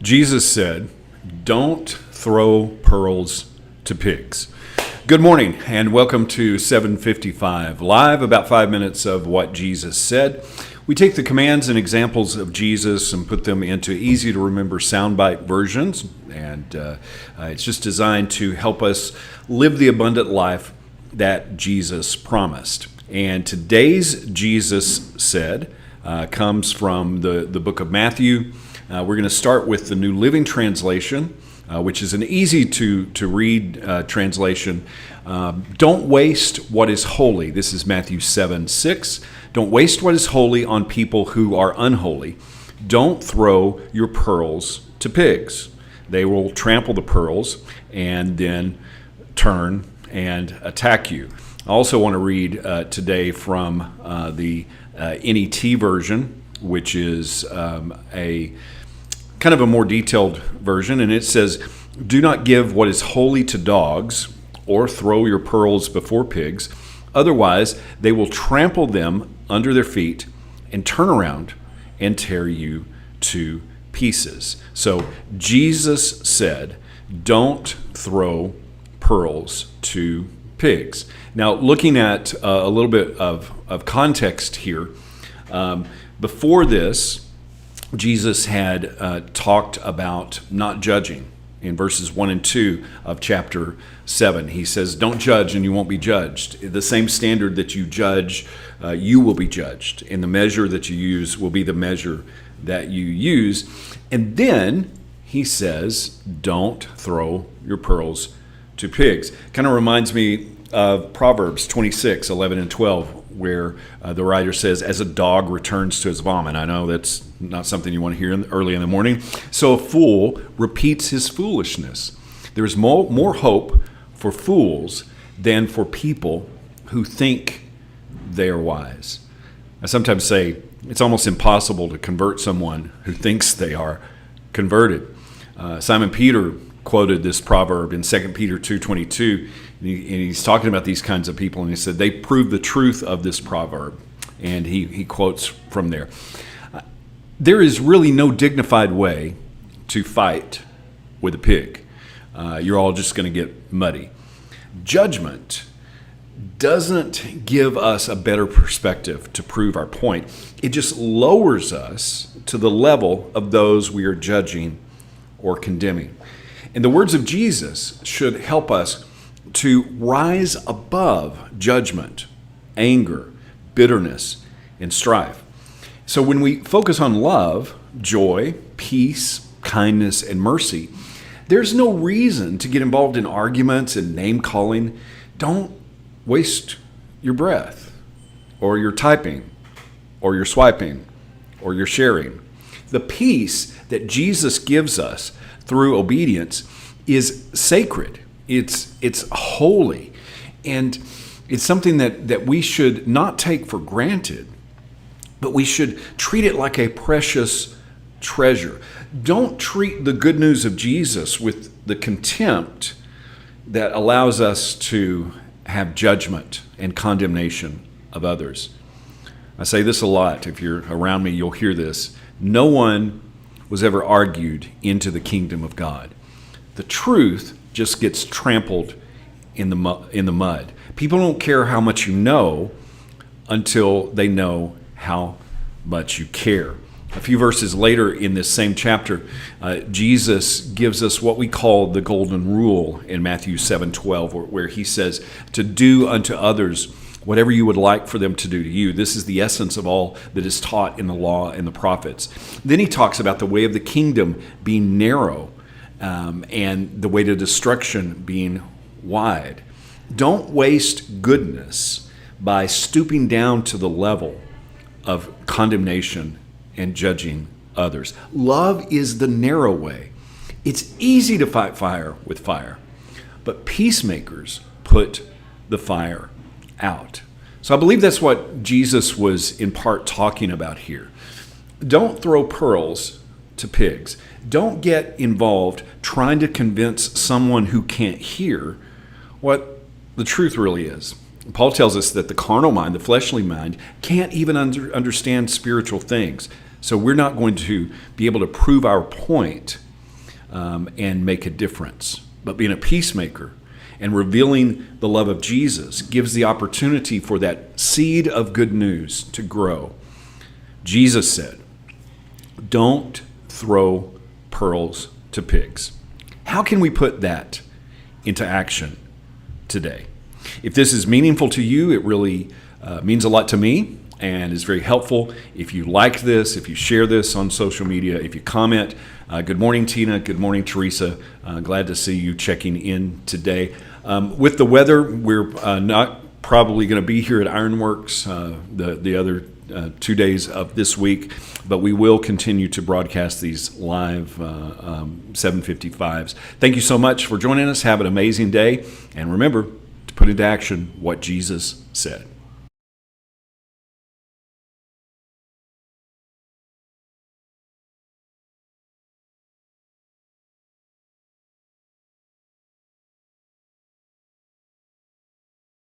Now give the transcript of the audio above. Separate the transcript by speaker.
Speaker 1: Jesus said, "Don't throw pearls to pigs." Good morning and welcome to 755 Live, about 5 minutes of what Jesus said. We take the commands and examples of Jesus and put them into easy to remember soundbite versions, and it's just designed to help us live the abundant life that Jesus promised. And today's Jesus said comes from the book of Matthew. We're going to start with the New Living Translation, which is an easy to read translation. Don't waste what is holy. This is Matthew 7:6. Don't waste what is holy on people who are unholy. Don't throw your pearls to pigs. They will trample the pearls and then turn and attack you. I also want to read today from the NET version, which is a kind of a more detailed version, and it says, "Do not give what is holy to dogs or throw your pearls before pigs. Otherwise, they will trample them under their feet and turn around and tear you to pieces." So Jesus said, don't throw pearls to pigs. Now, looking at a little bit of context here, before this, Jesus had talked about not judging. In verses 1 and 2 of chapter 7, he says, "Don't judge and you won't be judged. The same standard that you judge, you will be judged. And the measure that you use will be the measure that you use." And then he says, don't throw your pearls to pigs. Kind of reminds me of Proverbs 26:11 and 12, where the writer says, "As a dog returns to his vomit." I know that's not something you want to hear early in the morning. "So a fool repeats his foolishness. There is more hope for fools than for people who think they are wise." I sometimes say it's almost impossible to convert someone who thinks they are converted. Simon Peter quoted this proverb in 2 Peter 2:22, and he's talking about these kinds of people, and he said they prove the truth of this proverb, and he quotes from there. There is really no dignified way to fight with a pig. You're all just going to get muddy. Judgment doesn't give us a better perspective to prove our point. It just lowers us to the level of those we are judging or condemning. And the words of Jesus should help us to rise above judgment, anger, bitterness, and strife. So when we focus on love, joy, peace, kindness, and mercy, there's no reason to get involved in arguments and name-calling. Don't waste your breath, or your typing, or your swiping, or your sharing. The peace that Jesus gives us through obedience is sacred. It's holy, and it's something that we should not take for granted, but we should treat it like a precious treasure. Don't treat the good news of Jesus with the contempt that allows us to have judgment and condemnation of others. I say this a lot. If you're around me, you'll hear this. No one was ever argued into the kingdom of God. The truth just gets trampled in the mud. People don't care how much you know until they know how much you care. A few verses later in this same chapter, Jesus gives us what we call the golden rule in Matthew 7:12, where he says to do unto others whatever you would like for them to do to you. This is the essence of all that is taught in the law and the prophets. Then he talks about the way of the kingdom being narrow, and the way to destruction being wide. Don't waste goodness by stooping down to the level of condemnation and judging others. Love is the narrow way. It's easy to fight fire with fire, but peacemakers put the fire out. So I believe that's what Jesus was in part talking about here. Don't throw pearls to pigs. Don't get involved trying to convince someone who can't hear what the truth really is. Paul tells us that the carnal mind, the fleshly mind, can't even understand spiritual things. So we're not going to be able to prove our point and make a difference. But being a peacemaker and revealing the love of Jesus gives the opportunity for that seed of good news to grow. Jesus said, "Don't throw pearls to pigs." How can we put that into action today? If this is meaningful to you, it really means a lot to me and is very helpful. If you like this, if you share this on social media, if you comment, good morning, Tina. Good morning, Teresa. Glad to see you checking in today. With the weather, we're not probably going to be here at Ironworks the other 2 days of this week, but we will continue to broadcast these live 755s. Thank you so much for joining us. Have an amazing day, and remember to put into action what Jesus said.